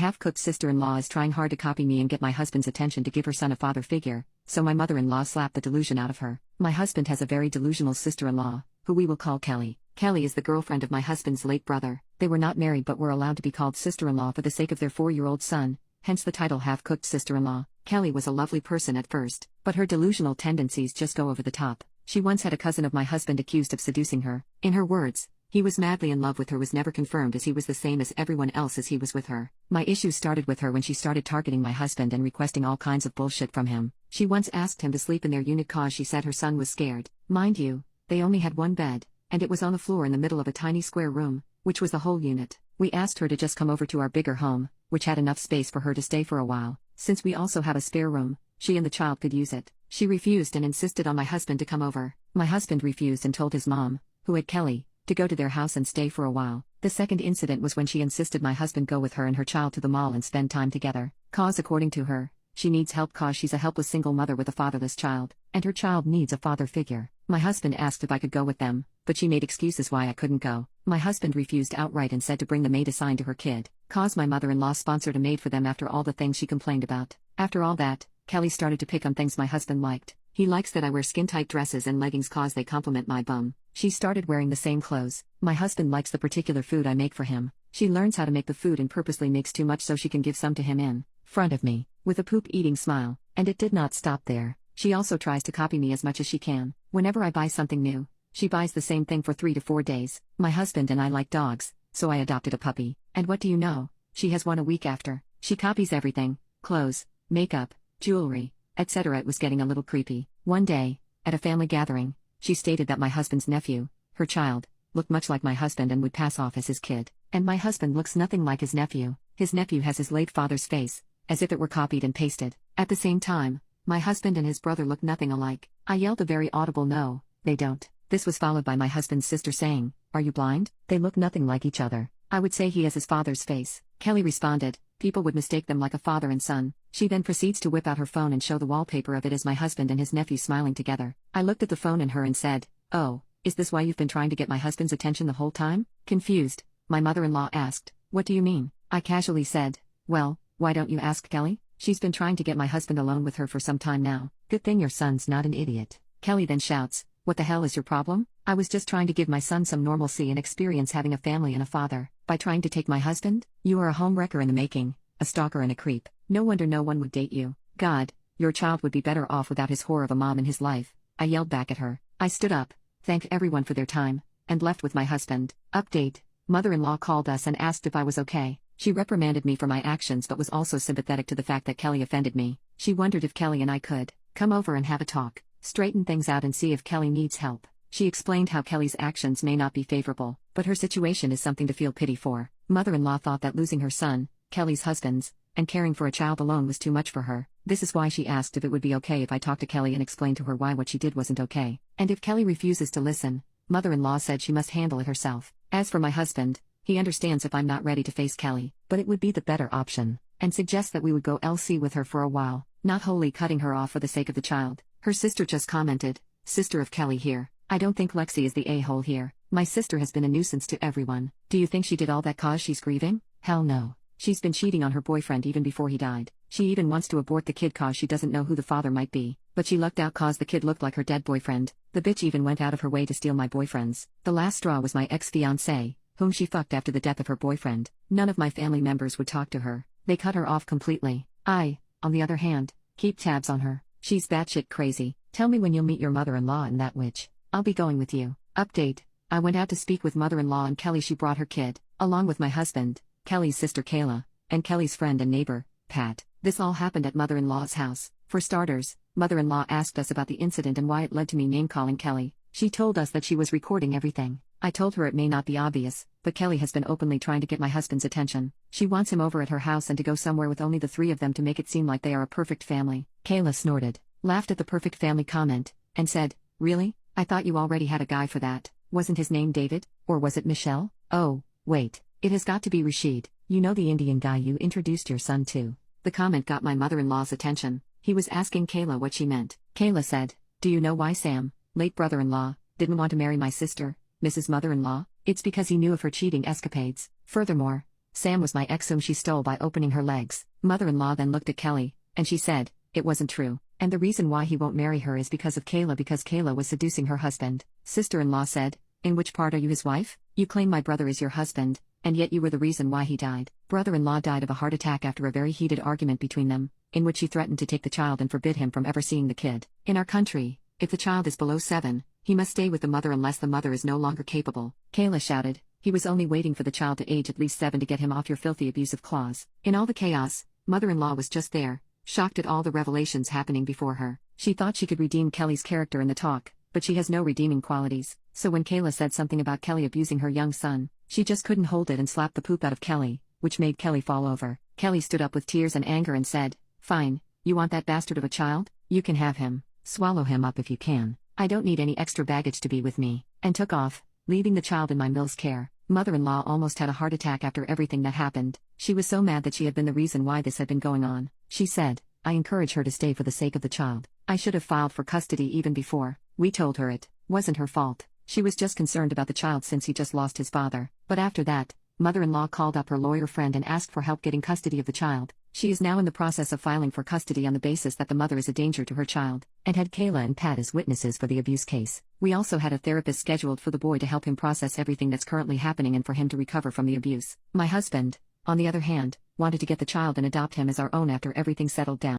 half-cooked sister-in-law is trying hard to copy me and get my husband's attention to give her son a father figure, so my mother-in-law slapped the delusion out of her. My husband has a very delusional sister-in-law, who we will call Kelly. Kelly is the girlfriend of my husband's late brother. They were not married but were allowed to be called sister-in-law for the sake of their 4-year-old son, hence the title half-cooked sister-in-law. Kelly was a lovely person at first, but her delusional tendencies just go over the top. She once had a cousin of my husband accused of seducing her. In her words, he was madly in love with her, was never confirmed as he was the same as everyone else as he was with her. My issues started with her when she started targeting my husband and requesting all kinds of bullshit from him. She once asked him to sleep in their unit cause she said her son was scared. Mind you, they only had one bed, and it was on the floor in the middle of a tiny square room, which was the whole unit. We asked her to just come over to our bigger home, which had enough space for her to stay for a while. Since we also have a spare room, she and the child could use it. She refused and insisted on my husband to come over. My husband refused and told his mom, who had Kelly, to go to their house and stay for a while. The second incident was when she insisted my husband go with her and her child to the mall and spend time together. Cause according to her, she needs help cause she's a helpless single mother with a fatherless child, and her child needs a father figure. My husband asked if I could go with them, but she made excuses why I couldn't go. My husband refused outright and said to bring the maid assigned to her kid. Cause my mother-in-law sponsored a maid for them after all the things she complained about. After all that, Kelly started to pick on things my husband liked. He likes that I wear skin-tight dresses and leggings cause they complement my bum. She started wearing the same clothes. My husband likes the particular food I make for him. She learns how to make the food and purposely makes too much so she can give some to him in front of me, with a poop-eating smile. And it did not stop there. She also tries to copy me as much as she can. Whenever I buy something new, she buys the same thing for 3 to 4 days. My husband and I like dogs, so I adopted a puppy. And what do you know? She has one a week after. She copies everything: clothes, makeup, jewelry, etc. It was getting a little creepy. One day, at a family gathering, she stated that my husband's nephew, her child, looked much like my husband and would pass off as his kid. And my husband looks nothing like his nephew. His nephew has his late father's face, as if it were copied and pasted. At the same time, my husband and his brother look nothing alike. I yelled a very audible no, they don't. This was followed by my husband's sister saying, "Are you blind? They look nothing like each other." I would say he has his father's face. Kelly responded, "People would mistake them like a father and son." She then proceeds to whip out her phone and show the wallpaper of it as my husband and his nephew smiling together. I looked at the phone and her and said, "Oh, is this why you've been trying to get my husband's attention the whole time?" Confused, my mother-in-law asked, "What do you mean?" I casually said, "Well, why don't you ask Kelly? She's been trying to get my husband alone with her for some time now." "Good thing your son's not an idiot." Kelly then shouts, "What the hell is your problem? I was just trying to give my son some normalcy and experience having a family and a father. By trying to take my husband? You are a homewrecker in the making, a stalker and a creep. No wonder no one would date you. God, your child would be better off without his whore of a mom in his life." I yelled back at her. I stood up, thanked everyone for their time, and left with my husband. Update: mother-in-law called us and asked if I was okay. She reprimanded me for my actions but was also sympathetic to the fact that Kelly offended me. She wondered if Kelly and I could come over and have a talk, straighten things out and see if Kelly needs help. She explained how Kelly's actions may not be favorable, but her situation is something to feel pity for. Mother-in-law thought that losing her son, Kelly's husband's, and caring for a child alone was too much for her. This is why she asked if it would be okay if I talked to Kelly and explained to her why what she did wasn't okay. And if Kelly refuses to listen, mother-in-law said she must handle it herself. As for my husband, he understands if I'm not ready to face Kelly, but it would be the better option, and suggests that we would go LC with her for a while, not wholly cutting her off for the sake of the child. Her sister just commented, "Sister of Kelly here. I don't think Lexi is the a-hole here. My sister has been a nuisance to everyone. Do you think she did all that cause she's grieving? Hell no. She's been cheating on her boyfriend even before he died. She even wants to abort the kid cause she doesn't know who the father might be. But she lucked out cause the kid looked like her dead boyfriend. The bitch even went out of her way to steal my boyfriends. The last straw was my ex-fiancé, whom she fucked after the death of her boyfriend. None of my family members would talk to her. They cut her off completely. I, on the other hand, keep tabs on her. She's batshit crazy. Tell me when you'll meet your mother-in-law and that witch. I'll be going with you." Update: I went out to speak with mother-in-law and Kelly. She brought her kid, along with my husband, Kelly's sister Kayla, and Kelly's friend and neighbor, Pat. This all happened at mother-in-law's house. For starters, mother-in-law asked us about the incident and why it led to me name-calling Kelly. She told us that she was recording everything. I told her it may not be obvious, but Kelly has been openly trying to get my husband's attention. She wants him over at her house and to go somewhere with only the 3 of them to make it seem like they are a perfect family. Kayla snorted, laughed at the perfect family comment, and said, "Really? I thought you already had a guy for that. Wasn't his name David? Or was it Michelle? Oh, wait. It has got to be Rashid. You know the Indian guy you introduced your son to." The comment got my mother-in-law's attention. He was asking Kayla what she meant. Kayla said, "Do you know why Sam, late brother-in-law, didn't want to marry my sister, Mrs. Mother-in-law? It's because he knew of her cheating escapades. Furthermore, Sam was my ex whom she stole by opening her legs. Mother-in-law then looked at Kelly, and she said, it wasn't true. And the reason why he won't marry her is because of Kayla, because Kayla was seducing her husband. Sister-in-law said, in which part are you his wife? You claim my brother is your husband, and yet you were the reason why he died. Brother-in-law died of a heart attack after a very heated argument between them, in which he threatened to take the child and forbid him from ever seeing the kid. In our country, if the child is below 7, he must stay with the mother unless the mother is no longer capable. Kayla shouted, he was only waiting for the child to age at least 7 to get him off your filthy abusive claws. In all the chaos, mother-in-law was just there, shocked at all the revelations happening before her. She thought she could redeem Kelly's character in the talk, but she has no redeeming qualities. So when Kayla said something about Kelly abusing her young son, she just couldn't hold it and slapped the poop out of Kelly, which made Kelly fall over. Kelly stood up with tears and anger and said, fine, you want that bastard of a child? You can have him. Swallow him up if you can. I don't need any extra baggage to be with me. And took off, leaving the child in my Mill's care. Mother-in-law almost had a heart attack after everything that happened. She was so mad that she had been the reason why this had been going on. She said, I encourage her to stay for the sake of the child. I should have filed for custody even before. We told her it wasn't her fault. She was just concerned about the child since he just lost his father. But after that, mother-in-law called up her lawyer friend and asked for help getting custody of the child. She is now in the process of filing for custody on the basis that the mother is a danger to her child, and had Kayla and Pat as witnesses for the abuse case. We also had a therapist scheduled for the boy to help him process everything that's currently happening and for him to recover from the abuse. My husband, on the other hand, wanted to get the child and adopt him as our own after everything settled down.